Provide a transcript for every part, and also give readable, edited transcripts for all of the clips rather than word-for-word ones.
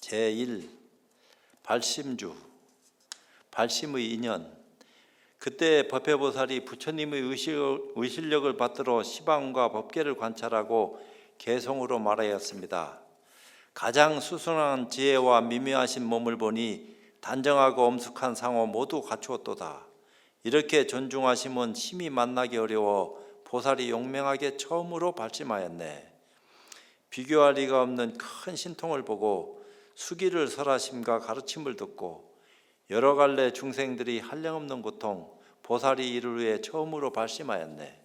제1 발심주, 발심의 인연. 그때 법회보살이 부처님의 의실력을 받들어 시방과 법계를 관찰하고 개성으로 말하였습니다. 가장 수순한 지혜와 미묘하신 몸을 보니 단정하고 엄숙한 상호 모두 갖추었도다. 이렇게 존중하심은 심히 만나기 어려워 보살이 용맹하게 처음으로 발심하였네. 비교할 리가 없는 큰 신통을 보고 수기를 설하심과 가르침을 듣고 여러 갈래 중생들이 한량없는 고통, 보살이 이를 위해 처음으로 발심하였네.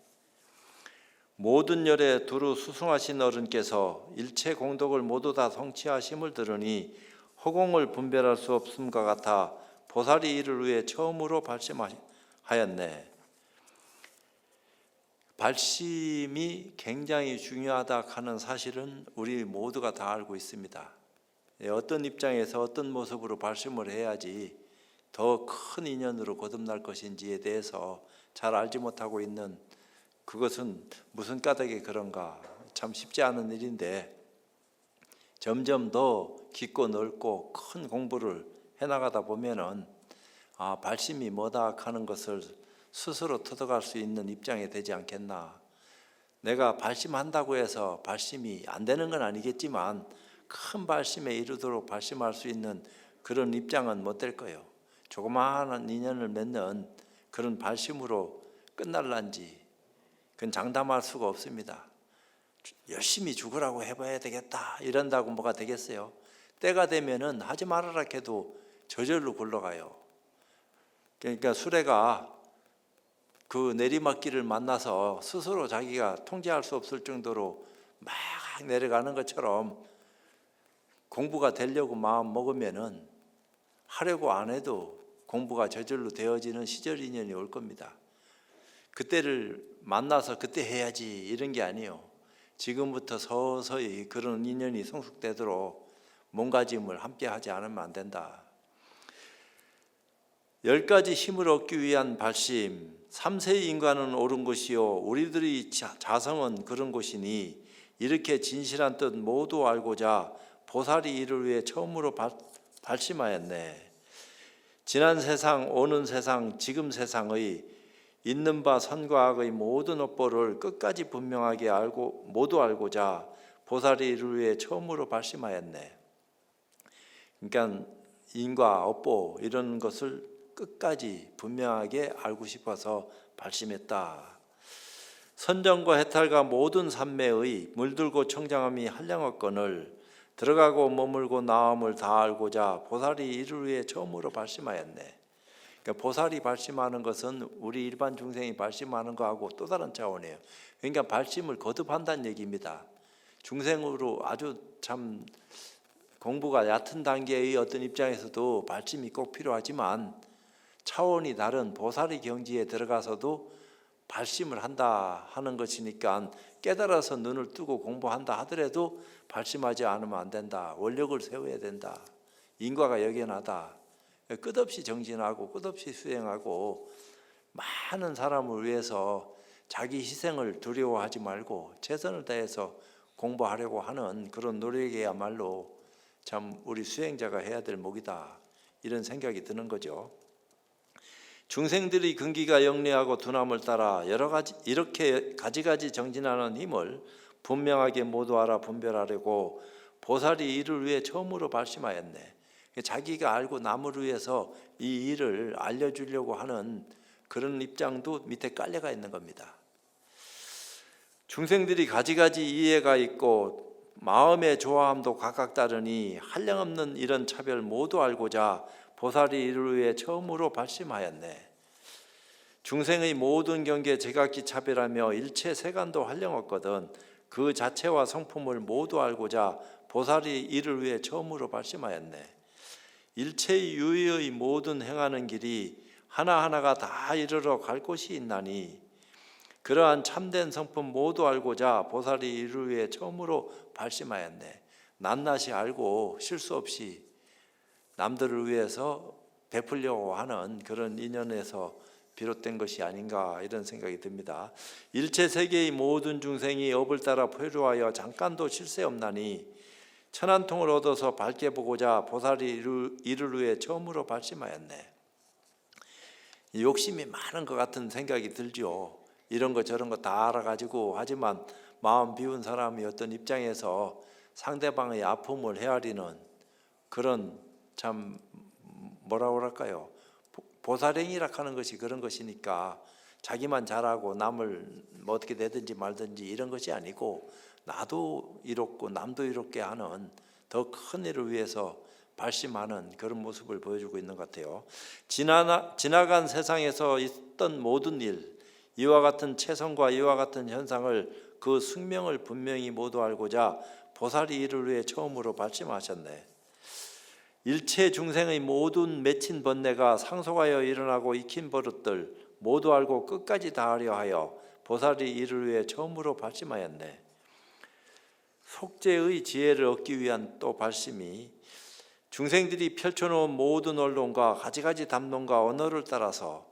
모든 열에 두루 수승하신 어른께서 일체 공덕을 모두 다 성취하심을 들으니 허공을 분별할 수 없음과 같아 보살이 이를 위해 처음으로 발심하였네. 발심이 굉장히 중요하다 하는 사실은 우리 모두가 다 알고 있습니다. 어떤 입장에서 어떤 모습으로 발심을 해야지 더 큰 인연으로 거듭날 것인지에 대해서 잘 알지 못하고 있는 그것은 무슨 까닭에 그런가 참 쉽지 않은 일인데 점점 더 깊고 넓고 큰 공부를 해나가다 보면은 발심이 뭐다 하는 것을 스스로 터득할 수 있는 입장이 되지 않겠나. 내가 발심한다고 해서 발심이 안 되는 건 아니겠지만 큰 발심에 이르도록 발심할 수 있는 그런 입장은 못 될 거예요. 조그마한 인연을 맺는 그런 발심으로 끝날란지 그건 장담할 수가 없습니다. 열심히 죽으라고 해봐야 되겠다 이런다고 뭐가 되겠어요? 때가 되면은 하지 말아라 해도 저절로 굴러가요. 그러니까 수레가 그 내리막길을 만나서 스스로 자기가 통제할 수 없을 정도로 막 내려가는 것처럼 공부가 되려고 마음 먹으면은 하려고 안 해도 공부가 저절로 되어지는 시절 인연이 올 겁니다. 그때를 만나서 그때 해야지 이런 게 아니에요. 지금부터 서서히 그런 인연이 성숙되도록 몸가짐을 함께 하지 않으면 안 된다. 10가지 힘을 얻기 위한 발심. 3세의 인간은 옳은 것이요 우리들의 자성은 그런 것이니 이렇게 진실한 뜻 모두 알고자 보살이 이를 위해 처음으로 발심하였네. 지난 세상, 오는 세상, 지금 세상의 있는 바 선과 악의 모든 업보를 끝까지 분명하게 모두 알고자 보살이 이를 위해 처음으로 발심하였네. 그러니까 인과 업보 이런 것을 끝까지 분명하게 알고 싶어서 발심했다. 선정과 해탈과 모든 삼매의 물들고 청정함이 한량없건을 들어가고 머물고 나옴을 다 알고자 보살이 이를 위해 처음으로 발심하였네. 그러니까 보살이 발심하는 것은 우리 일반 중생이 발심하는 거하고 또 다른 차원이에요. 그러니까 발심을 거듭한다는 얘기입니다. 중생으로 아주 참 공부가 얕은 단계의 어떤 입장에서도 발심이 꼭 필요하지만 차원이 다른 보살의 경지에 들어가서도 발심을 한다 하는 것이니까 깨달아서 눈을 뜨고 공부한다 하더라도 발심하지 않으면 안 된다. 원력을 세워야 된다. 인과가 역연하다. 끝없이 정진하고 끝없이 수행하고 많은 사람을 위해서 자기 희생을 두려워하지 말고 최선을 다해서 공부하려고 하는 그런 노력이야말로 참 우리 수행자가 해야 될 목이다. 이런 생각이 드는 거죠. 중생들이 근기가 영리하고 둔함을 따라 여러 가지 이렇게 가지가지 정진하는 힘을 분명하게 모두 알아 분별하려고 보살이 이를 위해 처음으로 발심하였네. 자기가 알고 남을 위해서 이 일을 알려주려고 하는 그런 입장도 밑에 깔려가 있는 겁니다. 중생들이 가지가지 이해가 있고 마음의 조화함도 각각 다르니 한량없는 이런 차별 모두 알고자 보살이 이를 위해 처음으로 발심하였네. 중생의 모든 경계 제각기 차별하며 일체 세간도 한량없거든 그 자체와 성품을 모두 알고자 보살이 이를 위해 처음으로 발심하였네. 일체의 유의의 모든 행하는 길이 하나하나가 다 이르러 갈 곳이 있나니 그러한 참된 성품 모두 알고자 보살이 이를 위해 처음으로 발심하였네. 낱낱이 알고 실수 없이 남들을 위해서 베풀려고 하는 그런 인연에서 비롯된 것이 아닌가 이런 생각이 듭니다. 일체 세계의 모든 중생이 업을 따라 표류하여 잠깐도 실세 없나니 천안통을 얻어서 밝게 보고자 보살이 이를 위해 처음으로 발심하였네. 욕심이 많은 것 같은 생각이 들죠. 이런 거 저런 거 다 알아가지고, 하지만 마음 비운 사람이 어떤 입장에서 상대방의 아픔을 헤아리는 그런, 참 뭐라고 그럴까요? 보살행이라 하는 것이 그런 것이니까, 자기만 잘하고 남을 뭐 어떻게 되든지 말든지 이런 것이 아니고, 나도 이롭고 남도 이롭게 하는 더 큰 일을 위해서 발심하는 그런 모습을 보여주고 있는 것 같아요. 지나간 세상에서 있던 모든 일, 이와 같은 체성과 이와 같은 현상을, 그 숙명을 분명히 모두 알고자 보살이 이를 위해 처음으로 발심하셨네. 일체 중생의 모든 맺힌 번뇌가 상속하여 일어나고 익힌 버릇들 모두 알고 끝까지 다하려 하여 보살이 이를 위해 처음으로 발심하였네. 속죄의 지혜를 얻기 위한 또 발심이, 중생들이 펼쳐놓은 모든 언론과 가지가지 담론과 언어를 따라서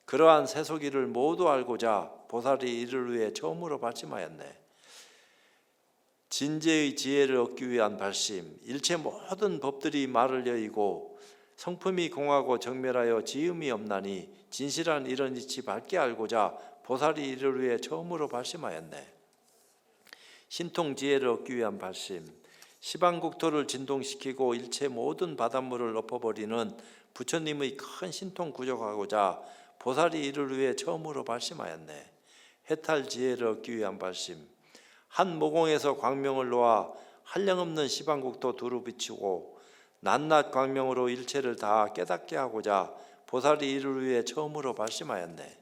그러한 세속일을 모두 알고자 보살이 이를 위해 처음으로 발심하였네. 진재의 지혜를 얻기 위한 발심, 일체 모든 법들이 말을 여의고 성품이 공하고 정멸하여 지음이 없나니 진실한 이런 이치 밝게 알고자 보살이 이를 위해 처음으로 발심하였네. 신통 지혜를 얻기 위한 발심, 시방국토를 진동시키고 일체 모든 바닷물을 엎어버리는 부처님의 큰 신통 구족하고자 보살이 이를 위해 처음으로 발심하였네. 해탈 지혜를 얻기 위한 발심, 한 모공에서 광명을 놓아 한량없는 시방국토 두루 비추고 낱낱 광명으로 일체를 다 깨닫게 하고자 보살이 이를 위해 처음으로 발심하였네.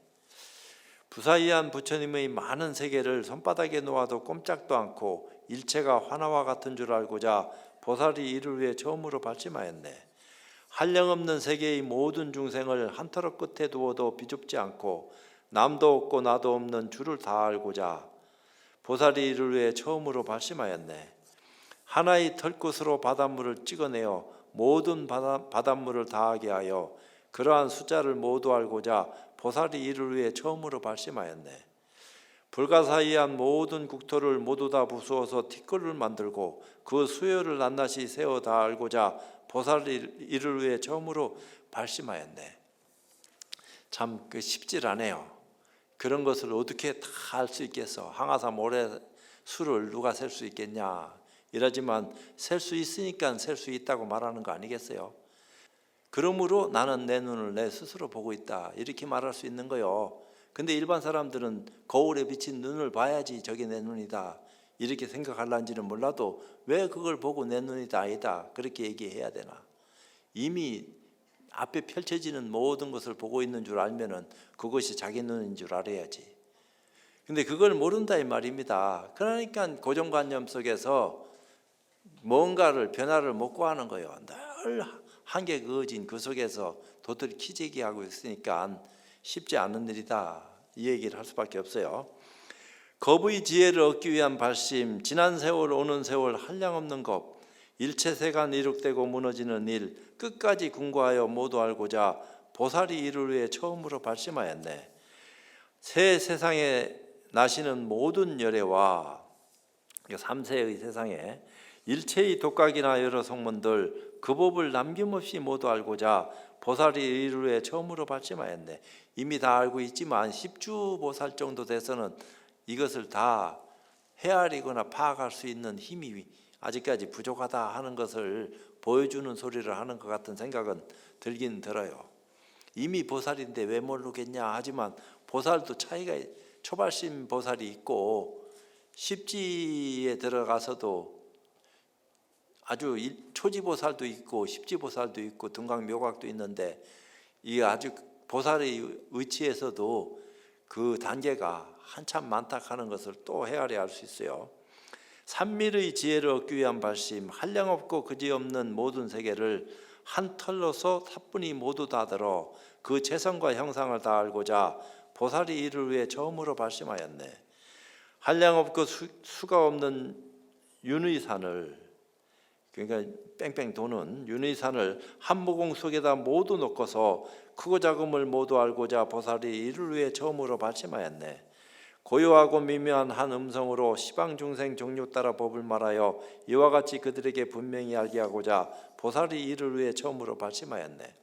부사이한 부처님의 많은 세계를 손바닥에 놓아도 꼼짝도 않고 일체가 화나와 같은 줄 알고자 보살이 이를 위해 처음으로 발심하였네. 한량없는 세계의 모든 중생을 한 터럭 끝에 두어도 비좁지 않고 남도 없고 나도 없는 줄을 다 알고자 보살이 이를 위해 처음으로 발심하였네. 하나의 털끝으로 바닷물을 찍어내어 모든 바닷물을 다하게 하여 그러한 숫자를 모두 알고자 보살이 이를 위해 처음으로 발심하였네. 불가사의한 모든 국토를 모두 다 부수어서 티끌을 만들고 그 수요를 낱낱이 세워 다 알고자 보살이 이를 위해 처음으로 발심하였네. 참 쉽질 않아요. 그런 것을 어떻게 다 알 수 있겠어? 항아사 모래 수를 누가 셀 수 있겠냐? 이러지만 셀 수 있으니까 셀 수 있다고 말하는 거 아니겠어요? 그러므로 나는 내 눈을 내 스스로 보고 있다, 이렇게 말할 수 있는 거요. 근데 일반 사람들은 거울에 비친 눈을 봐야지 저게 내 눈이다 이렇게 생각할런지는 몰라도 왜 그걸 보고 내 눈이다 아니다 그렇게 얘기해야 되나? 이미 앞에 펼쳐지는 모든 것을 보고 있는 줄 알면은 그것이 자기 눈인 줄 알아야지. 근데 그걸 모른다 이 말입니다. 그러니까 고정관념 속에서 뭔가를 변화를 못 구하는 거예요. 늘 한계 그어진 그 속에서 도토리 키재기 하고 있으니까 쉽지 않은 일이다, 이 얘기를 할 수밖에 없어요. 겁의 지혜를 얻기 위한 발심, 지난 세월 오는 세월 한량없는 겁, 일체 세간 이룩되고 무너지는 일 끝까지 궁구하여 모두 알고자 보살이 이를 위해 처음으로 발심하였네. 새 세상에 나시는 모든 열애와 3세의 세상에 일체의 독각이나 여러 성문들 그 법을 남김없이 모두 알고자 보살이 이를 위해 처음으로 발심하였네. 이미 다 알고 있지만 십주보살 정도 돼서는 이것을 다 헤아리거나 파악할 수 있는 힘이 아직까지 부족하다 하는 것을 보여주는 소리를 하는 것 같은 생각은 들긴 들어요. 이미 보살인데 왜 모르겠냐 하지만 보살도 차이가, 초발심 보살이 있고 십지에 들어가서도 아주 초지보살도 있고 십지보살도 있고 등각묘각도 있는데 이 아주 보살의 위치에서도 그 단계가 한참 많다 하는 것을 또 헤아려 알 수 있어요. 삼밀의 지혜를 얻기 위한 발심, 한량없고 그지없는 모든 세계를 한 털로서 사뿐히 모두 다 들어 그 재성과 형상을 다 알고자 보살이 이를 위해 처음으로 발심하였네. 한량없고 수가 없는 윤의산을, 그러니까 뺑뺑 도는 윤의산을 한 모공 속에다 모두 넣고서 크고 작음을 모두 알고자 보살이 이를 위해 처음으로 발심하였네. 고요하고 미묘한 한 음성으로 시방 중생 종류 따라 법을 말하여 이와 같이 그들에게 분명히 알게 하고자 보살이 이를 위해 처음으로 발심하였네.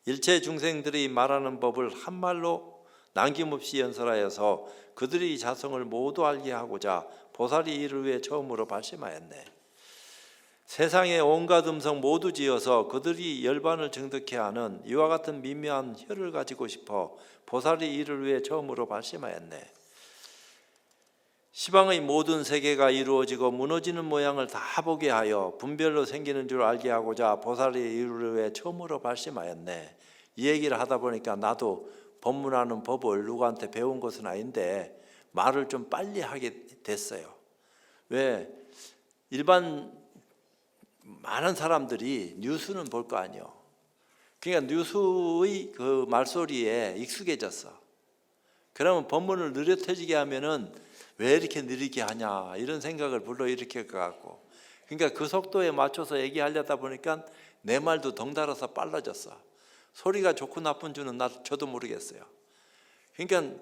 일체 중생들이 말하는 법을 한말로 남김없이 연설하여서 그들이 자성을 모두 알게 하고자 보살이 이를 위해 처음으로 발심하였네. 세상의 온갖 음성 모두 지어서 그들이 열반을 정득케 하는 이와 같은 미묘한 혀를 가지고 싶어 보살이 이를 위해 처음으로 발심하였네. 시방의 모든 세계가 이루어지고 무너지는 모양을 다 보게 하여 분별로 생기는 줄 알게 하고자 보살이 이를 위해 처음으로 발심하였네. 이 얘기를 하다 보니까 나도 법문하는 법을 누구한테 배운 것은 아닌데 말을 좀 빨리 하게 됐어요. 왜? 일반 많은 사람들이 뉴스는 볼 거 아니에요. 그러니까 뉴스의 그 말소리에 익숙해졌어. 그러면 법문을 느릿해지게 하면은 왜 이렇게 느리게 하냐 이런 생각을 불러일으킬 것 같고, 그러니까 그 속도에 맞춰서 얘기하려다 보니까 내 말도 덩달아서 빨라졌어. 소리가 좋고 나쁜 줄은 저도 모르겠어요. 그러니까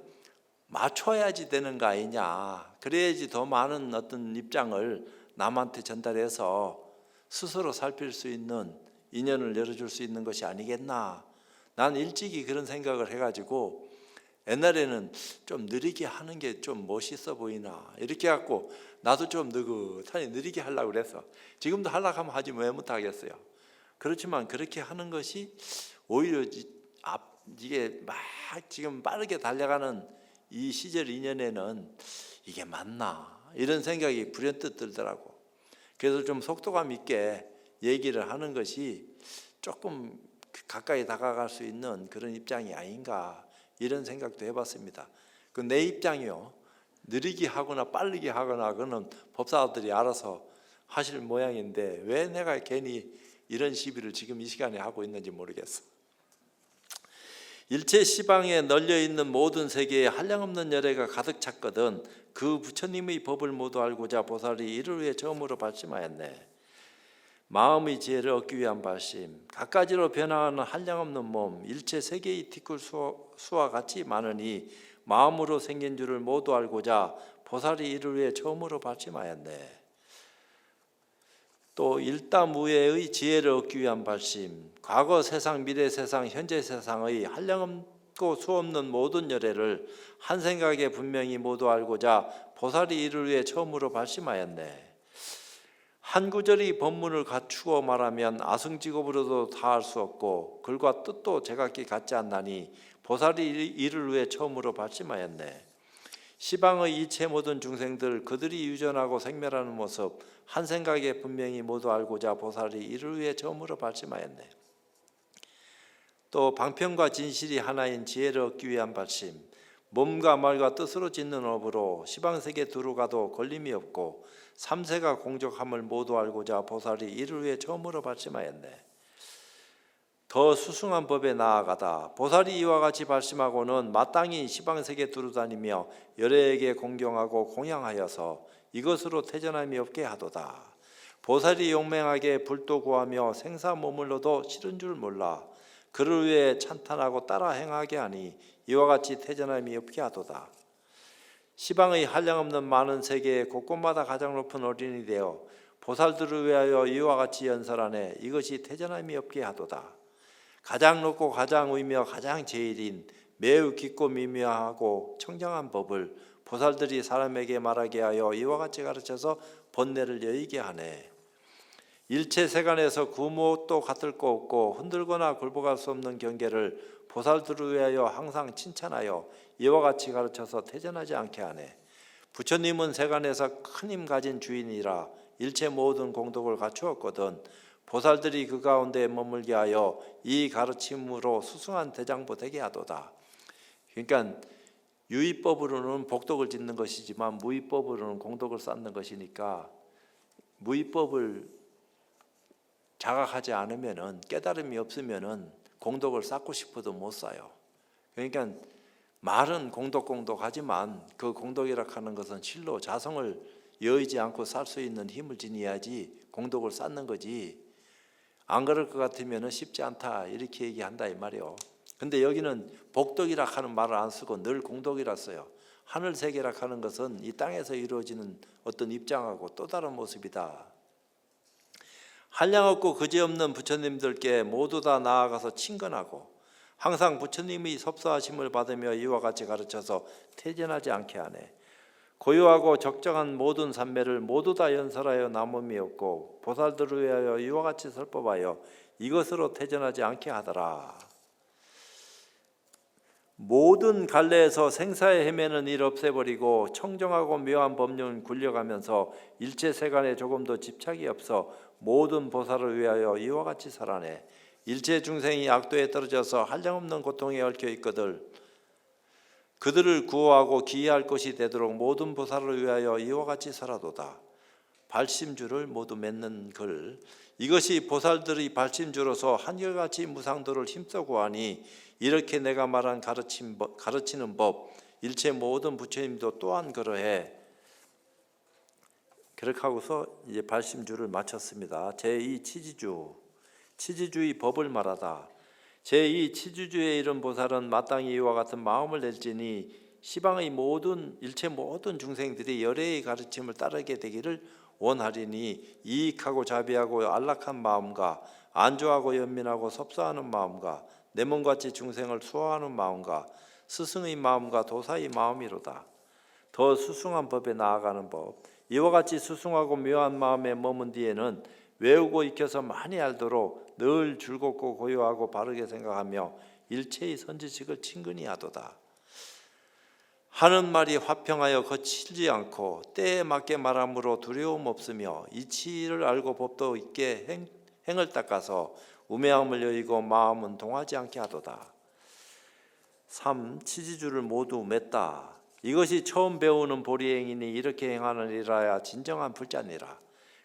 맞춰야지 되는 거 아니냐. 그래야지 더 많은 어떤 입장을 남한테 전달해서 스스로 살필 수 있는 인연을 열어줄 수 있는 것이 아니겠나. 난 일찍이 그런 생각을 해가지고 옛날에는 좀 느리게 하는 게 좀 멋있어 보이나 이렇게 해갖고 나도 좀 느긋하니 느리게 하려고 그랬어. 지금도 하려고 하면 하지 왜 못하겠어요. 그렇지만 그렇게 하는 것이 오히려 이게 막 지금 빠르게 달려가는 이 시절 인연에는 이게 맞나 이런 생각이 불현듯 들더라고. 그래서 좀 속도감 있게 얘기를 하는 것이 조금 가까이 다가갈 수 있는 그런 입장이 아닌가 이런 생각도 해봤습니다. 그 내 입장이요. 느리게 하거나 빠르게 하거나 그거는 법사들이 알아서 하실 모양인데 왜 내가 괜히 이런 시비를 지금 이 시간에 하고 있는지 모르겠어. 일체 시방에 널려있는 모든 세계에 한량없는 열애가 가득 찼거든 그 부처님의 법을 모두 알고자 보살이 이를 위해 처음으로 발심하였네. 마음의 지혜를 얻기 위한 발심, 갖가지로 변화하는 한량없는 몸, 일체 세계의 티끌 수와 같이 많으니 마음으로 생긴 줄을 모두 알고자 보살이 이를 위해 처음으로 발심하였네. 또 일다무예의 지혜를 얻기 위한 발심, 과거 세상, 미래 세상, 현재 세상의 한량없고 수없는 모든 열애를 한 생각에 분명히 모두 알고자 보살이 이를 위해 처음으로 발심하였네. 한 구절이 법문을 갖추어 말하면 아승직업으로도 다 알 수 없고 글과 뜻도 제각기 같지 않나니 보살이 이를 위해 처음으로 발심하였네. 시방의 이체 모든 중생들 그들이 유전하고 생멸하는 모습 한 생각에 분명히 모두 알고자 보살이 이를 위해 처음으로 발심하였네. 또 방편과 진실이 하나인 지혜를 얻기 위한 발심, 몸과 말과 뜻으로 짓는 업으로 시방세계 두루가도 걸림이 없고 삼세가 공적함을 모두 알고자 보살이 이를 위해 처음으로 발심하였네. 더 수승한 법에 나아가다 보살이 이와 같이 발심하고는 마땅히 시방세계 두루다니며 열애에게 공경하고 공양하여서 이것으로 태전함이 없게 하도다. 보살이 용맹하게 불도 구하며 생사 머물러도 싫은 줄 몰라 그를 위해 찬탄하고 따라 행하게 하니 이와 같이 태전함이 없게 하도다. 시방의 한량없는 많은 세계에 곳곳마다 가장 높은 어린이 되어 보살들을 위하여 이와 같이 연설하네 이것이 태전함이 없게 하도다. 가장 높고 가장 의며 가장 제일인 매우 깊고 미묘하고 청정한 법을 보살들이 사람에게 말하게 하여 이와 같이 가르쳐서 번뇌를 여의게 하네. 일체 세간에서 구무도 같을 거 없고 흔들거나 굴복할 수 없는 경계를 보살들을 위하여 항상 칭찬하여 이와 같이 가르쳐서 태전하지 않게 하네. 부처님은 세간에서 큰 힘 가진 주인이라 일체 모든 공덕을 갖추었거든 보살들이 그 가운데 머물게 하여 이 가르침으로 수승한 대장부 되게 하도다. 그러니까 유의법으로는 복덕을 짓는 것이지만 무의법으로는 공덕을 쌓는 것이니까 무의법을 자각하지 않으면은 깨달음이 없으면은 공덕을 쌓고 싶어도 못 쌓아요. 그러니까 말은 공덕하지만 그 공덕이라 하는 것은 실로 자성을 여의지 않고 살 수 있는 힘을 지니야지 공덕을 쌓는 거지. 안 그럴 것 같으면 쉽지 않다 이렇게 얘기한다 이 말이요. 근데 여기는 복덕이라 하는 말을 안 쓰고 늘 공덕이라 써요. 하늘 세계라 하는 것은 이 땅에서 이루어지는 어떤 입장하고 또 다른 모습이다. 한량없고 그지없는 부처님들께 모두 다 나아가서 친근하고 항상 부처님의 섭사하심을 받으며 이와 같이 가르쳐서 퇴진하지 않게 하네. 고요하고 적정한 모든 산매를 모두 다 연설하여 남음이 없고 보살들을 위하여 이와 같이 설법하여 이것으로 퇴진하지 않게 하더라. 모든 갈래에서 생사에 헤매는 일 없애버리고 청정하고 묘한 법륜 굴려가면서 일체 세간에 조금도 집착이 없어 모든 보살을 위하여 이와 같이 살아내. 일체 중생이 악도에 떨어져서 한량없는 고통에 얽혀 있거들 그들을 구호하고 기이할 것이 되도록 모든 보살을 위하여 이와 같이 살아도다. 발심주를 모두 맺는 글. 이것이 보살들의 발심주로서 한결같이 무상도를 힘써 구하니 이렇게 내가 말한 가르치는 법 일체 모든 부처님도 또한 그러해. 그렇게 하고서 이제 발심주를 마쳤습니다. 제2 치지주의 법을 말하다. 제2 치지주에 이른 보살은 마땅히 이와 같은 마음을 낼지니 시방의 일체 모든 중생들이 열애의 가르침을 따르게 되기를 원하리니 이익하고 자비하고 안락한 마음과 안조하고 연민하고 섭사하는 마음과 내 몸같이 중생을 수호하는 마음과 스승의 마음과 도사의 마음이로다. 더 수승한 법에 나아가는 법. 이와 같이 수승하고 묘한 마음에 머문 뒤에는 외우고 익혀서 많이 알도록 늘 즐겁고 고요하고 바르게 생각하며 일체의 선지식을 친근히 하도다. 하는 말이 화평하여 거칠지 않고 때에 맞게 말함으로 두려움 없으며 이치를 알고 법도 있게 행을 닦아서 우매함을 여의고 마음은 동하지 않게 하도다. 3. 치지주를 모두 맺다. 이것이 처음 배우는 보리행이니 이렇게 행하느니라야 진정한 불자니라.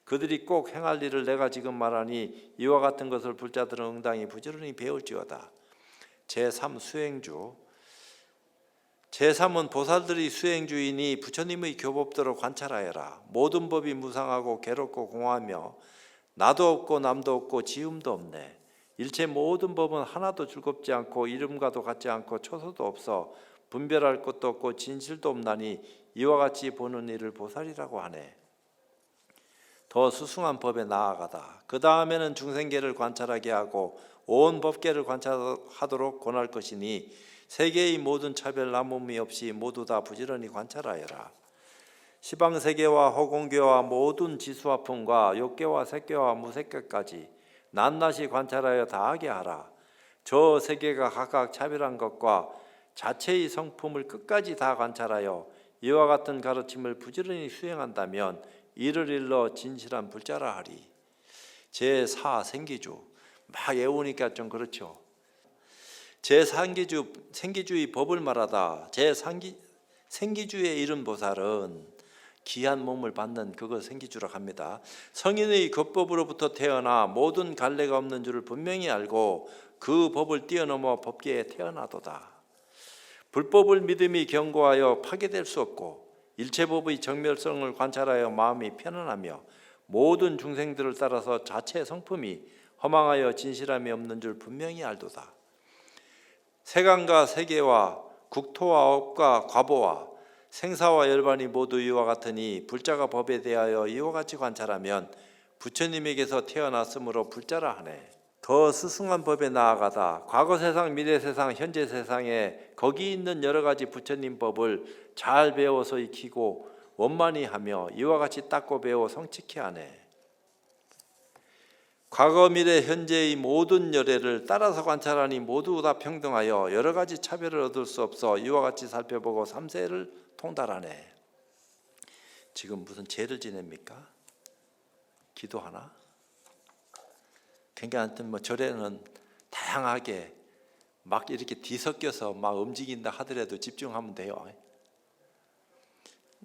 그들이 꼭 행할 일을 내가 지금 말하니 이와 같은 것을 불자들은 응당히 부지런히 배울지어다. 제3 수행주. 제3은 보살들이 수행주이니 부처님의 교법대로 관찰하여라. 모든 법이 무상하고 괴롭고 공허하며 나도 없고 남도 없고 지음도 없네. 일체 모든 법은 하나도 즐겁지 않고 이름과도 같지 않고 초소도 없어 분별할 것도 없고 진실도 없나니 이와 같이 보는 일을 보살이라고 하네. 더 수승한 법에 나아가다. 그 다음에는 중생계를 관찰하게 하고 온 법계를 관찰하도록 권할 것이니 세계의 모든 차별 남음이 없이 모두 다 부지런히 관찰하여라. 시방세계와 허공계와 모든 지수화품과 욕계와 색계와 무색계까지 낱낱이 관찰하여 다하게 하라. 저 세계가 각각 차별한 것과 자체의 성품을 끝까지 다 관찰하여 이와 같은 가르침을 부지런히 수행한다면 이를 일러 진실한 불자라 하리. 제4 생기주. 막 외우니까 좀 그렇죠. 제3기주 생기주의 법을 말하다. 생기주에 이른 보살은 귀한 몸을 받는 그거 생기주라고 합니다. 성인의 겉법으로부터 태어나 모든 갈래가 없는 줄을 분명히 알고 그 법을 뛰어넘어 법계에 태어나도다. 불법을 믿음이 경고하여 파괴될 수 없고 일체법의 정멸성을 관찰하여 마음이 편안하며 모든 중생들을 따라서 자체 성품이 허망하여 진실함이 없는 줄 분명히 알도다. 세간과 세계와 국토와 업과 과보와 생사와 열반이 모두 이와 같으니 불자가 법에 대하여 이와 같이 관찰하면 부처님에게서 태어났으므로 불자라 하네. 더 스승한 법에 나아가다. 과거 세상, 미래 세상, 현재 세상에 거기 있는 여러 가지 부처님 법을 잘 배워서 익히고 원만히 하며 이와 같이 닦고 배워 성취케 하네. 과거, 미래, 현재의 모든 열애를 따라서 관찰하니 모두 다 평등하여 여러 가지 차별을 얻을 수 없어 이와 같이 살펴보고 삼세를 통달하네. 지금 무슨 죄를 지냅니까? 기도하나? 그러니까 하여튼 절에는 다양하게 막 이렇게 뒤섞여서 막 움직인다 하더라도 집중하면 돼요.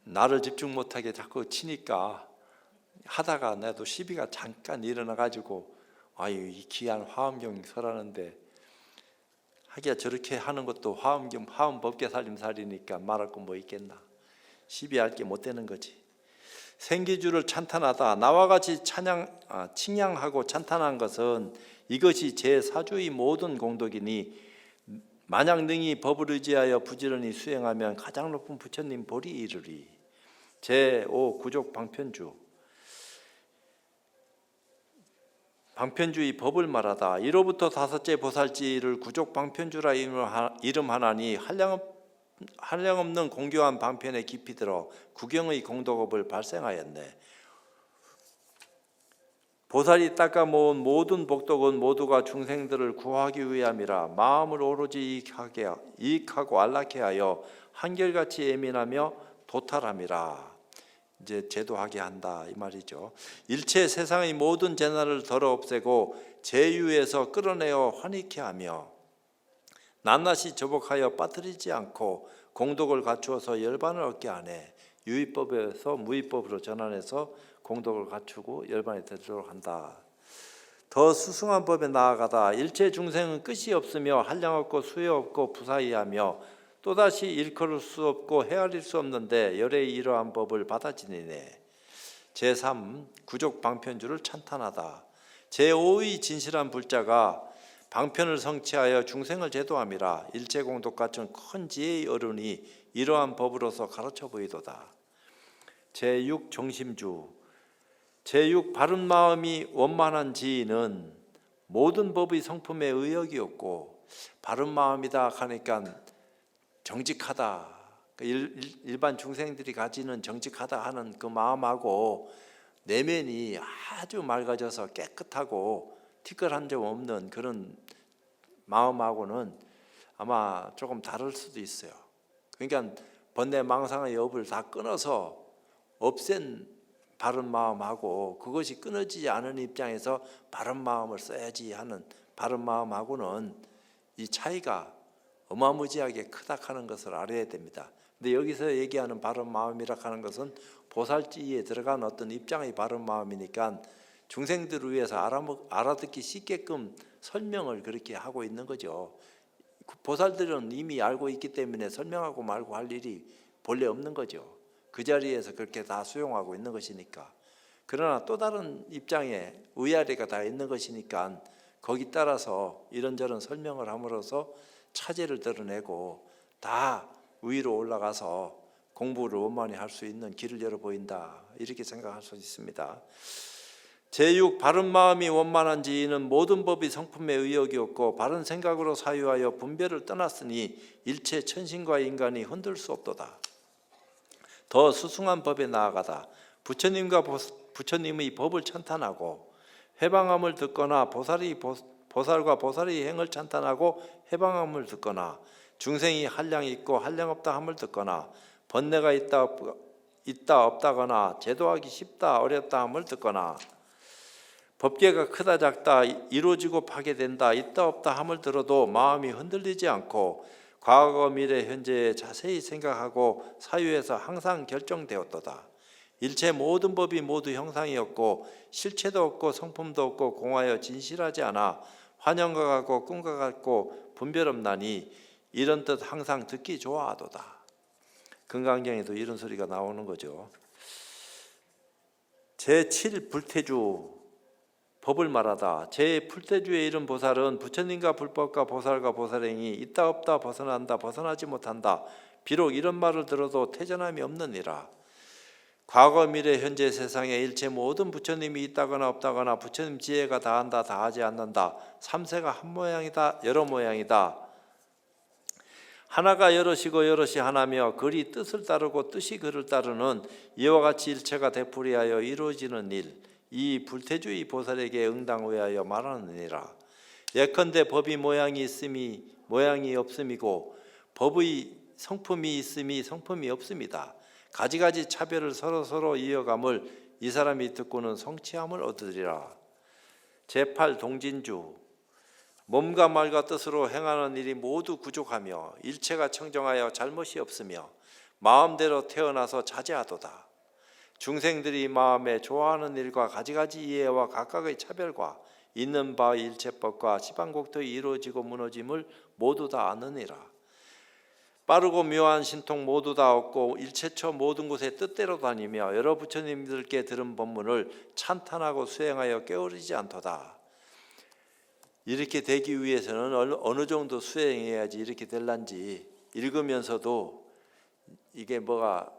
나를 집중 못하게 자꾸 치니까 하다가 나도 시비가 잠깐 일어나가지고 아유 이 귀한 화엄경 설하는데 하기야 저렇게 하는 것도 화엄경 화엄법계 살림살이니까 말할 거 뭐 있겠나. 시비할 게 못 되는 거지. 생기주를 찬탄하다. 나와 같이 칭양하고 찬탄한 것은 이것이 제4주의 모든 공덕이니 만약 능히 법을 의지하여 부지런히 수행하면 가장 높은 부처님 보리 이르리. 제5 구족 방편주. 방편주의 법을 말하다. 이로부터 다섯째 보살지를 구족 방편주라 이름하나니 한량없는 공교한 방편에 깊이 들어 구경의 공덕업을 발생하였네. 보살이 닦아 모은 모든 복덕은 모두가 중생들을 구하기 위함이라. 마음을 오로지 이익하고 안락해 하여 한결같이 예민하며 도탈함이라. 이제 제도하게 한다 이 말이죠. 일체 세상의 모든 재난을 덜어 없애고 제유에서 끌어내어 환희케 하며 낱낱이 저복하여 빠뜨리지 않고 공덕을 갖추어서 열반을 얻게 하네. 유의법에서 무의법으로 전환해서 공덕을 갖추고 열반이 되도록 한다. 더 수승한 법에 나아가다. 일체 중생은 끝이 없으며 한량없고 수요없고 부사이하며 또다시 일컬을 수 없고 헤아릴 수 없는데 열의 이러한 법을 받아지니네. 제3 구족 방편주를 찬탄하다. 제5의 진실한 불자가 방편을 성취하여 중생을 제도함이라. 일체공덕 갖춘 큰 지혜의 어른이 이러한 법으로서 가르쳐 보이도다. 제6 정심주. 제6 바른 마음이 원만한 지인은 모든 법의 성품에 의역이 없고, 바른 마음이다 하니까 정직하다, 일반 중생들이 가지는 정직하다 하는 그 마음하고 내면이 아주 맑아져서 깨끗하고 티끌한 점 없는 그런 마음하고는 아마 조금 다를 수도 있어요. 그러니까 번뇌 망상의 업을 다 끊어서 없앤 바른 마음하고, 그것이 끊어지지 않은 입장에서 바른 마음을 써야지 하는 바른 마음하고는 이 차이가 어마무지하게 크다 하는 것을 알아야 됩니다. 근데 여기서 얘기하는 바른 마음이라 하는 것은 보살지에 들어간 어떤 입장의 바른 마음이니까 중생들을 위해서 알아듣기 쉽게끔 설명을 그렇게 하고 있는 거죠. 보살들은 이미 알고 있기 때문에 설명하고 말고 할 일이 본래 없는 거죠. 그 자리에서 그렇게 다 수용하고 있는 것이니까. 그러나 또 다른 입장에 위아래가 다 있는 것이니까 거기 따라서 이런저런 설명을 함으로써 차제를 드러내고 다 위로 올라가서 공부를 원만히 할 수 있는 길을 열어 보인다, 이렇게 생각할 수 있습니다. 제6 바른 마음이 원만한 지인은 모든 법이 성품에 의역이 없고 바른 생각으로 사유하여 분별을 떠났으니 일체 천신과 인간이 흔들 수 없도다. 더 수승한 법에 나아가다. 부처님의 법을 찬탄하고 회방함을 듣거나 보살과 보살의 행을 찬탄하고 해방함을 듣거나 중생이 한량이 있고 한량 없다 함을 듣거나 번뇌가 있다 없다거나 제도하기 쉽다 어렵다 함을 듣거나 법계가 크다 작다 이루어지고 파괴된다 있다 없다 함을 들어도 마음이 흔들리지 않고 과거 미래 현재에 자세히 생각하고 사유에서 항상 결정되었도다. 일체 모든 법이 모두 형상이었고 실체도 없고 성품도 없고 공하여 진실하지 않아 환영과 같고 꿈과 같고 분별 없나니 이런 뜻 항상 듣기 좋아하도다. 금강경에도 이런 소리가 나오는 거죠. 제7 불태주 법을 말하다. 제 불태주에 이른 보살은 부처님과 불법과 보살과 보살행이 있다 없다 벗어난다 벗어나지 못한다. 비록 이런 말을 들어도 태전함이 없느니라. 과거 미래 현재 세상에 일체 모든 부처님이 있다거나 없다거나 부처님 지혜가 다한다 다하지 않는다. 삼세가 한 모양이다 여러 모양이다. 하나가 여럿이고 여럿이 하나며 글이 뜻을 따르고 뜻이 글을 따르는 이와 같이 일체가 되풀이하여 이루어지는 일, 이 불태주의 보살에게 응당하여 말하느니라. 예컨대 법이 모양이 있음이 모양이 없음이고 법의 성품이 있음이 성품이 없습니다. 가지가지 차별을 서로 이어감을 이 사람이 듣고는 성취함을 얻으리라. 제8 동진주. 몸과 말과 뜻으로 행하는 일이 모두 구족하며 일체가 청정하여 잘못이 없으며 마음대로 태어나서 자제하도다. 중생들이 마음에 좋아하는 일과 가지가지 이해와 각각의 차별과 있는 바의 일체법과 시방곡토에 이루어지고 무너짐을 모두 다 아느니라. 빠르고 묘한 신통 모두 다 얻고 일체처 모든 곳에 뜻대로 다니며 여러 부처님들께 들은 법문을 찬탄하고 수행하여 깨어리지 않도다. 이렇게 되기 위해서는 어느 정도 수행해야지 이렇게 될란지 읽으면서도 이게 뭐가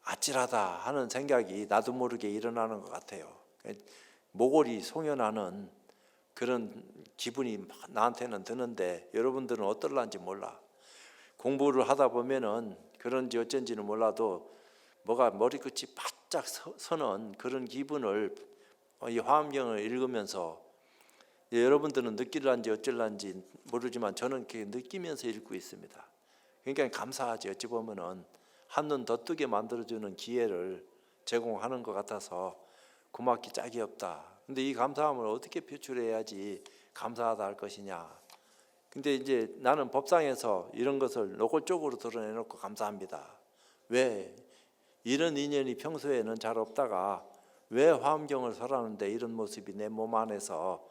아찔하다 하는 생각이 나도 모르게 일어나는 것 같아요. 모골이 송연하는 그런 기분이 나한테는 드는데 여러분들은 어떨란지 몰라. 공부를 하다 보면은 그런지 어쩐지는 몰라도 뭐가 머리끝이 바짝 서는 그런 기분을 이 화엄경을 읽으면서 여러분들은 느낄란지 어쩔란지 모르지만 저는 그렇게 느끼면서 읽고 있습니다. 그러니까 감사하지. 어찌 보면은 한눈 더 뜨게 만들어주는 기회를 제공하는 것 같아서 고맙기 짝이 없다. 근데 이 감사함을 어떻게 표출해야지 감사하다 할 것이냐. 근데 이제 나는 법상에서 이런 것을 노골적으로 드러내놓고 감사합니다. 왜? 이런 인연이 평소에는 잘 없다가 왜 화엄경을 설하는데 이런 모습이 내 몸 안에서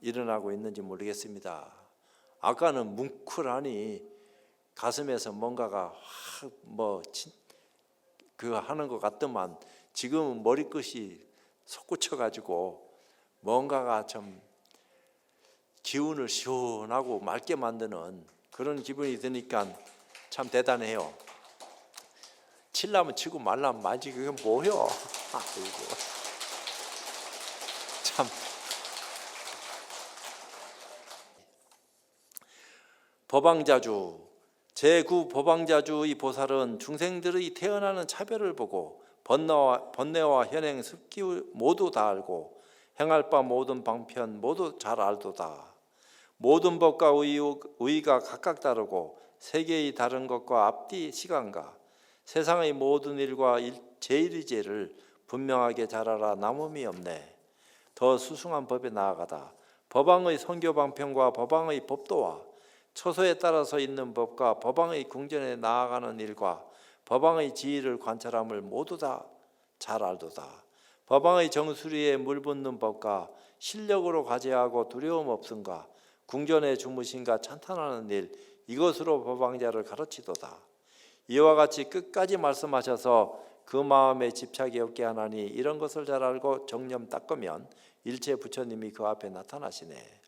일어나고 있는지 모르겠습니다. 아까는 뭉클하니 가슴에서 뭔가가 그거 하는 것 같더만 지금은 머리끝이 솟구쳐가지고 뭔가가 좀 기운을 시원하고 맑게 만드는 그런 기분이 드니까 참 대단해요. 칠라면 치고 말라면 말지 그게 뭐요? 참 법왕자주 제9 법왕자주의 보살은 중생들의 태어나는 차별을 보고 번뇌와 현행 습기 모두 다 알고 행할 바 모든 방편 모두 잘 알도다. 모든 법과 의의가 각각 다르고 세계의 다른 것과 앞뒤 시간과 세상의 모든 일과 제일의제를 분명하게 잘 알아 남음이 없네. 더 수승한 법에 나아가다. 법왕의 선교 방편과 법왕의 법도와 처소에 따라서 있는 법과 법왕의 궁전에 나아가는 일과 법왕의 지위를 관찰함을 모두 다 잘 알도다. 법왕의 정수리에 물 붓는 법과 실력으로 과제하고 두려움 없음과 궁전에 주무신가 찬탄하는 일 이것으로 법왕자를 가르치도다. 이와 같이 끝까지 말씀하셔서 그 마음에 집착이 없게 하나니 이런 것을 잘 알고 정념 닦으면 일체 부처님이 그 앞에 나타나시네.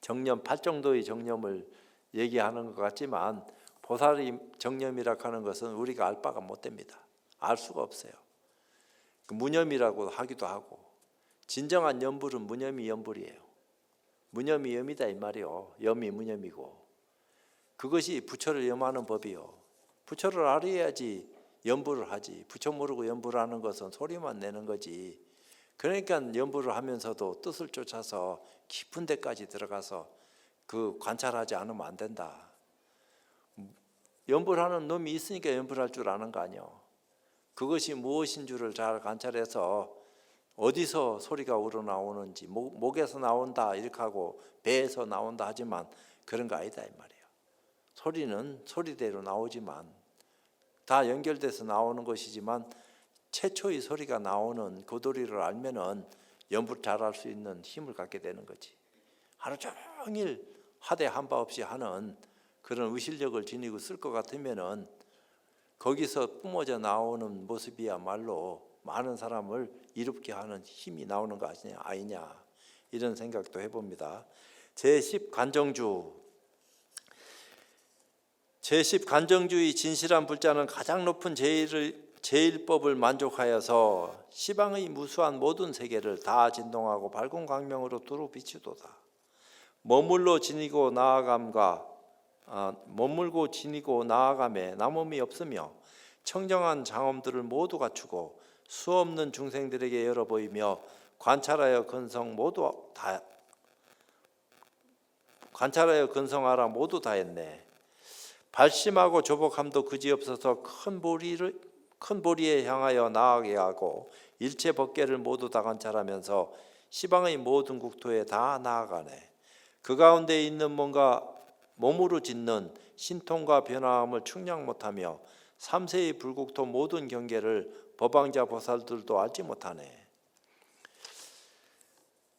정념 8정도의 정념을 얘기하는 것 같지만 보살이 정념이라 하는 것은 우리가 알 바가 못 됩니다. 알 수가 없어요. 무념이라고 하기도 하고 진정한 염불은 무념이 염불이에요. 무념이 염이다 이 말이요. 염이 무념이고 그것이 부처를 염하는 법이요. 부처를 알아야지 염불을 하지. 부처 모르고 염불하는 것은 소리만 내는 거지. 그러니까 염불을 하면서도 뜻을 쫓아서 깊은 데까지 들어가서 그 관찰하지 않으면 안 된다. 염불하는 놈이 있으니까 염불할 줄 아는 거 아니요. 그것이 무엇인 줄을 잘 관찰해서 어디서 소리가 우러나오는지 목에서 나온다 이렇게 하고 배에서 나온다 하지만 그런 거 아니다 이 말이에요. 소리는 소리대로 나오지만 다 연결돼서 나오는 것이지만 최초의 소리가 나오는 그 도리를 알면은 염불 잘할 수 있는 힘을 갖게 되는 거지. 하루 종일 하대 한바 없이 하는 그런 의실력을 지니고 쓸 것 같으면은 거기서 뿜어져 나오는 모습이야말로 많은 사람을 이롭게 하는 힘이 나오는 거 아니냐 이런 생각도 해봅니다. 제10 간정주의 진실한 불자는 가장 높은 제일법을 만족하여서 시방의 무수한 모든 세계를 다 진동하고 밝은 광명으로 두루 비추도다. 머물고 지니고 나아감에 남음이 없으며 청정한 장엄들을 모두 갖추고 수없는 중생들에게 열어 보이며 관찰하여 근성하라 모두 다 했네. 발심하고 조복함도 그지없어서 큰 보리에 향하여 나아가게 하고 일체 법계를 모두 다 관찰하면서 시방의 모든 국토에 다 나아가네. 그 가운데 있는 뭔가 몸으로 짓는 신통과 변화함을 측량 못하며 삼세의 불국토 모든 경계를 법왕자 보살들도 알지 못하네.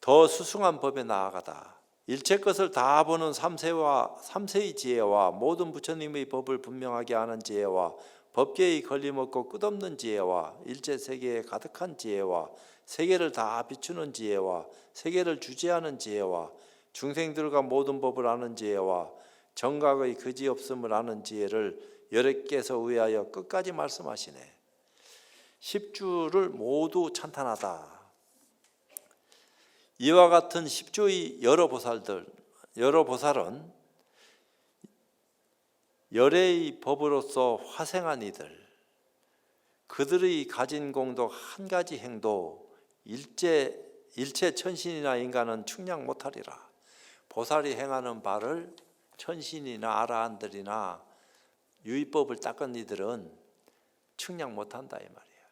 더 수승한 법에 나아가다. 일체 것을 다 보는 삼세의 지혜와 모든 부처님의 법을 분명하게 아는 지혜와 법계에 걸림없고 끝없는 지혜와 일체세계에 가득한 지혜와 세계를 다 비추는 지혜와 세계를 주재하는 지혜와 중생들과 모든 법을 아는 지혜와 정각의 그지없음을 아는 지혜를 여러께서 의하여 끝까지 말씀하시네. 10주를 모두 찬탄하다. 이와 같은 10주의 여러 보살은 열애의 법으로서 화생한 이들, 그들의 가진 공덕 한 가지 행도 일체 천신이나 인간은 충량 못하리라. 보살이 행하는 바를 천신이나 아라한들이나 유의법을 닦은 이들은 충량 못한다 이 말이야.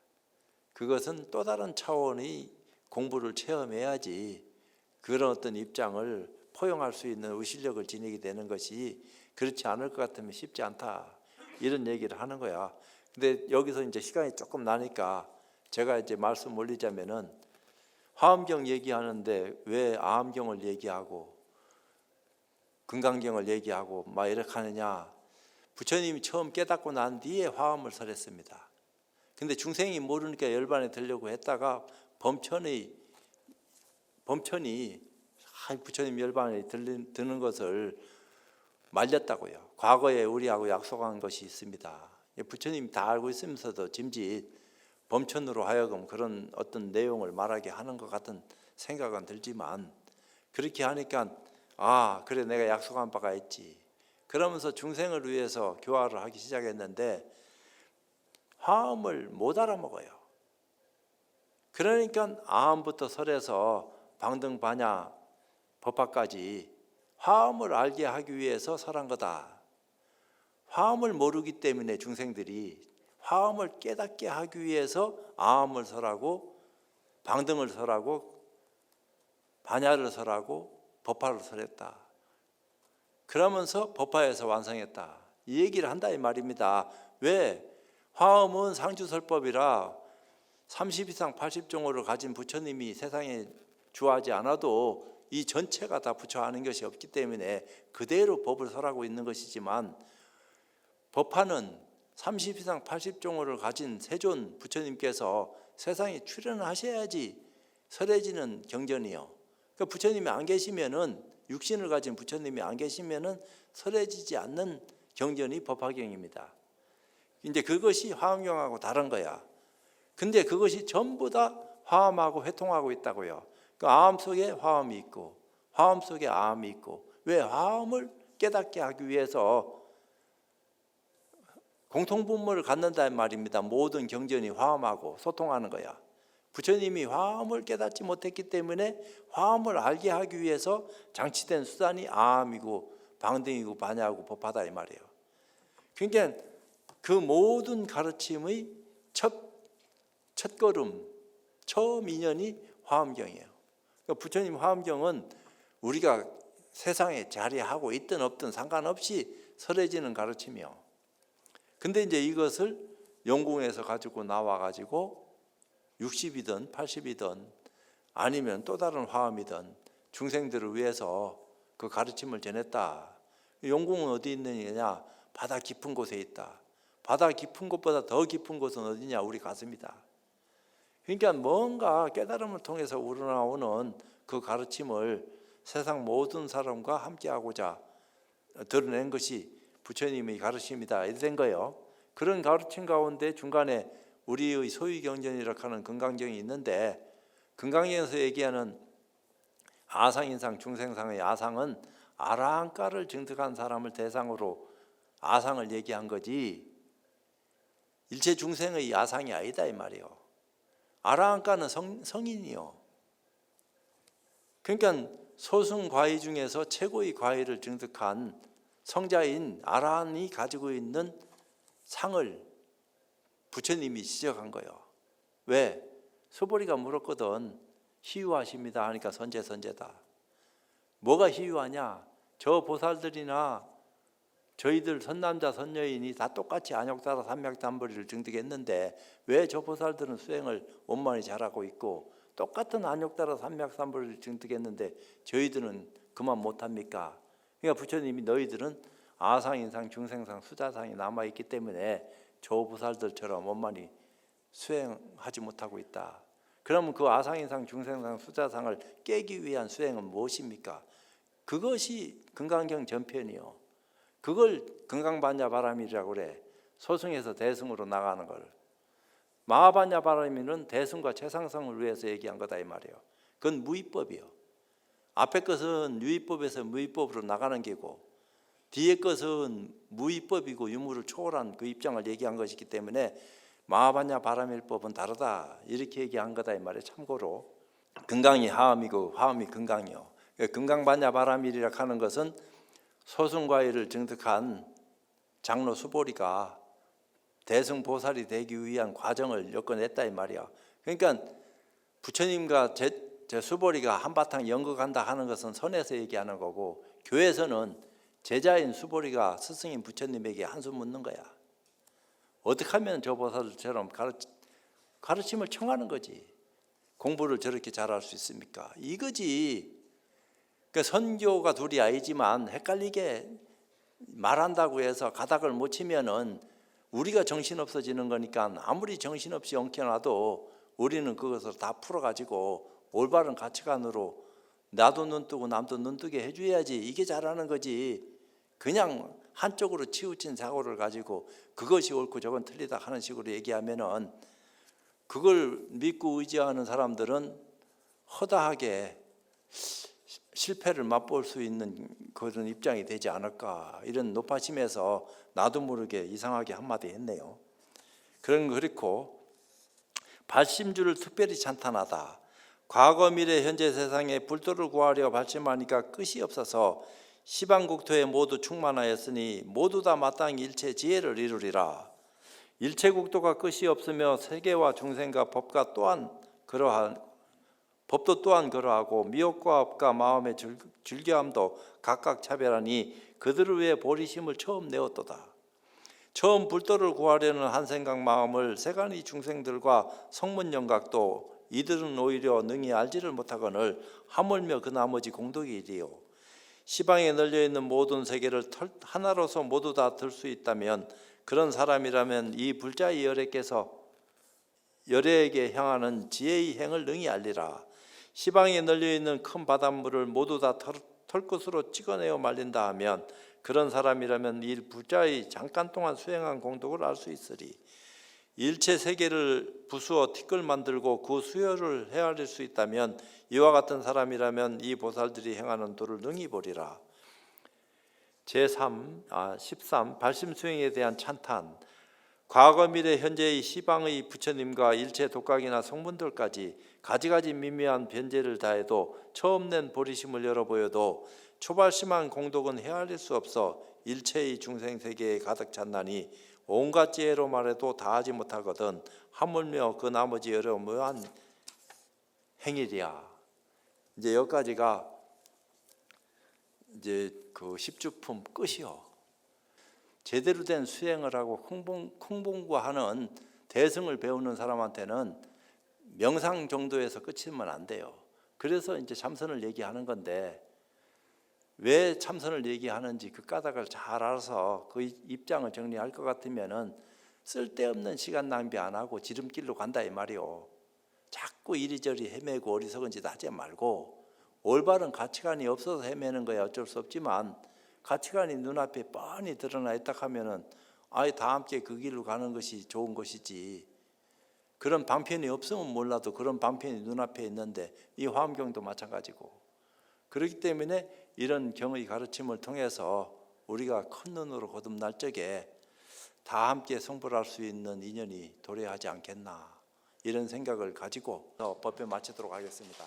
그것은 또 다른 차원의 공부를 체험해야지 그런 어떤 입장을 포용할 수 있는 의실력을 지니게 되는 것이, 그렇지 않을 것 같으면 쉽지 않다, 이런 얘기를 하는 거야. 근데 여기서 이제 시간이 조금 나니까 제가 이제 말씀 올리자면은, 화엄경 얘기하는데 왜 아함경을 얘기하고 금강경을 얘기하고 막 이렇게 하느냐. 부처님이 처음 깨닫고 난 뒤에 화엄을 설했습니다. 근데 중생이 모르니까 열반에 들려고 했다가 범천이 부처님 열반에 드는 것을 말렸다고요. 과거에 우리하고 약속한 것이 있습니다. 부처님이 다 알고 있으면서도 짐짓 범천으로 하여금 그런 어떤 내용을 말하게 하는 것 같은 생각은 들지만, 그렇게 하니까 그래 내가 약속한 바가 있지. 그러면서 중생을 위해서 교화를 하기 시작했는데 화엄을 못 알아먹어요. 그러니까 아함부터 설해서 방등반야 법화까지 화엄을 알게 하기 위해서 설한 거다. 화엄을 모르기 때문에 중생들이 화엄을 깨닫게 하기 위해서 아함을 설하고 방등을 설하고 반야를 설하고 법화를 설했다. 그러면서 법화에서 완성했다, 이 얘기를 한다 이 말입니다. 왜? 화엄은 상주설법이라 30 이상 80종호를 가진 부처님이 세상에 주하지 않아도 이 전체가 다 부처하는 것이 없기 때문에 그대로 법을 설하고 있는 것이지만, 법화는 30 이상 80종호를 가진 세존 부처님께서 세상에 출현하셔야지 설해지는 경전이요. 그러니까 부처님이 안 계시면은, 육신을 가진 부처님이 안 계시면은 설해지지 않는 경전이 법화경입니다. 이제 그것이 화엄경하고 다른 거야. 근데 그것이 전부 다 화엄하고 회통하고 있다고요. 그 아함 속에 화엄이 있고 화엄 속에 아함이 있고, 왜? 화엄을 깨닫게 하기 위해서 공통분모를 갖는다는 말입니다. 모든 경전이 화엄하고 소통하는 거야. 부처님이 화엄을 깨닫지 못했기 때문에 화엄을 알게 하기 위해서 장치된 수단이 아함이고 방등이고 반야하고 법화다 이 말이에요. 그러니까 그 모든 가르침의 첫걸음, 처음 인연이 화엄경이에요. 그러니까 부처님 화엄경은 우리가 세상에 자리하고 있든 없든 상관없이 설해지는 가르침이요. 근데 이제 이것을 영궁에서 가지고 나와가지고 60이든 80이든 아니면 또 다른 화엄이든 중생들을 위해서 그 가르침을 전했다. 영궁은 어디 있느냐? 바다 깊은 곳에 있다. 바다 깊은 곳보다 더 깊은 곳은 어디냐? 우리 가슴이다. 그러니까 뭔가 깨달음을 통해서 우러나오는 그 가르침을 세상 모든 사람과 함께하고자 드러낸 것이 부처님의 가르침이다, 이렇게 된 거예요. 그런 가르침 가운데 중간에 우리의 소위 경전이라고 하는 금강경이 있는데, 금강경에서 얘기하는 아상인상 중생상의 아상은 아라한가를 증득한 사람을 대상으로 아상을 얘기한 거지, 일체 중생의 아상이 아니다 이 말이에요. 아라한가는 성인이요. 그러니까 소승과의 중에서 최고의 과의를 증득한 성자인 아라한이 가지고 있는 상을 부처님이 지적한 거예요. 왜? 소보리가 물었거든. 희유하십니다 하니까 선제다. 뭐가 희유하냐? 저 보살들이나 저희들 선남자 선여인이 다 똑같이 안욕따라 삼맥담보리를 증득했는데 왜 저 보살들은 수행을 원만히 잘하고 있고 똑같은 안욕따라 삼맥담보리를 증득했는데 저희들은 그만 못합니까? 그러니까 부처님이 너희들은 아상인상 중생상 수자상이 남아있기 때문에 조보살들처럼 원만히 수행하지 못하고 있다. 그러면 그 아상인상, 중생상, 수자상을 깨기 위한 수행은 무엇입니까? 그것이 금강경 전편이요. 그걸 금강반야바라밀이라고 그래. 소승에서 대승으로 나가는 걸. 마하반야바라밀은 대승과 최상승을 위해서 얘기한 거다 이 말이에요. 그건 무위법이요. 앞에 것은 유위법에서 무위법으로 나가는 게고 뒤에 것은 무위법이고 유무를 초월한 그 입장을 얘기한 것이기 때문에 마하반야바라밀법은 다르다 이렇게 얘기한 거다 이 말이에요. 참고로 금강이 하음이고 화음이 금강이요. 금강반야바라밀이라 하는 것은 소승과일을 증득한 장로 수보리가 대승보살이 되기 위한 과정을 엮어냈다 이 말이야. 그러니까 부처님과 제 수보리가 한바탕 연극한다 하는 것은 선에서 얘기하는 거고, 교회에서는 제자인 수보리가 스승인 부처님에게 한숨 묻는 거야. 어떻게 하면 저 보살처럼 가르침을 청하는 거지. 공부를 저렇게 잘할 수 있습니까? 이거지. 그러니까 선교가 둘이 아니지만 헷갈리게 말한다고 해서 가닥을 못 치면은 우리가 정신없어지는 거니까 아무리 정신없이 엉켜놔도 우리는 그것을 다 풀어가지고 올바른 가치관으로 나도 눈뜨고 남도 눈뜨게 해줘야지. 이게 잘하는 거지. 그냥 한쪽으로 치우친 사고를 가지고 그것이 옳고 저건 틀리다 하는 식으로 얘기하면은 그걸 믿고 의지하는 사람들은 허다하게 실패를 맛볼 수 있는 그런 입장이 되지 않을까, 이런 높아심에서 나도 모르게 이상하게 한마디 했네요. 그런 거 그렇고, 발심주를 특별히 찬탄하다. 과거 미래 현재 세상에 불도를 구하려 발심하니까 끝이 없어서 시방국토에 모두 충만하였으니 모두 다 마땅히 일체 지혜를 이루리라. 일체국토가 끝이 없으며 세계와 중생과 법과 또한 그러한 법도 또한 그러하고 미혹과 업과 마음의 즐겨함도 각각 차별하니 그들을 위해 보리심을 처음 내었도다. 처음 불도를 구하려는 한 생각 마음을 세간의 중생들과 성문영각도 이들은 오히려 능히 알지를 못하거늘 하물며 그 나머지 공덕이리요. 시방에 널려있는 모든 세계를 하나로서 모두 다 들 수 있다면 그런 사람이라면 이 불자의 열애에게 향하는 지혜의 행을 능히 알리라. 시방에 널려있는 큰 바닷물을 모두 다 털끝으로 찍어내어 말린다 하면 그런 사람이라면 이 불자의 잠깐 동안 수행한 공덕을 알 수 있으리. 일체 세계를 부수어 티끌 만들고 그 수요를 헤아릴 수 있다면 이와 같은 사람이라면 이 보살들이 행하는 도를 능히 보리라. 제13 발심수행에 대한 찬탄. 과거 미래 현재의 시방의 부처님과 일체 독각이나 성분들까지 가지가지 미미한 변제를 다해도 처음 낸 보리심을 열어보여도 초발심한 공덕은 헤아릴 수 없어 일체의 중생세계에 가득 찼나니 온갖 지혜로 말해도 다하지 못하거든 하물며 그 나머지 여러 무한 행일이야. 이제 여기까지가 이제 그 십주품 끝이요. 제대로 된 수행을 하고空공부하는 대승을 배우는 사람한테는 명상 정도에서 끝이면 안 돼요. 그래서 이제 참선을 얘기하는 건데, 왜 참선을 얘기하는지 그 까닭을 잘 알아서 그 입장을 정리할 것 같으면은 쓸데없는 시간 낭비 안 하고 지름길로 간다 이 말이요. 자꾸 이리저리 헤매고 어리석은 짓 하지 말고 올바른 가치관이 없어서 헤매는 거야. 어쩔 수 없지만 가치관이 눈앞에 뻔히 드러나 있다 하면은 아예 다 함께 그 길로 가는 것이 좋은 것이지. 그런 방편이 없으면 몰라도 그런 방편이 눈앞에 있는데 이 화엄경도 마찬가지고. 그렇기 때문에 이런 경의 가르침을 통해서 우리가 큰 눈으로 거듭날 적에 다 함께 성불할 수 있는 인연이 도래하지 않겠나, 이런 생각을 가지고 법회 마치도록 하겠습니다.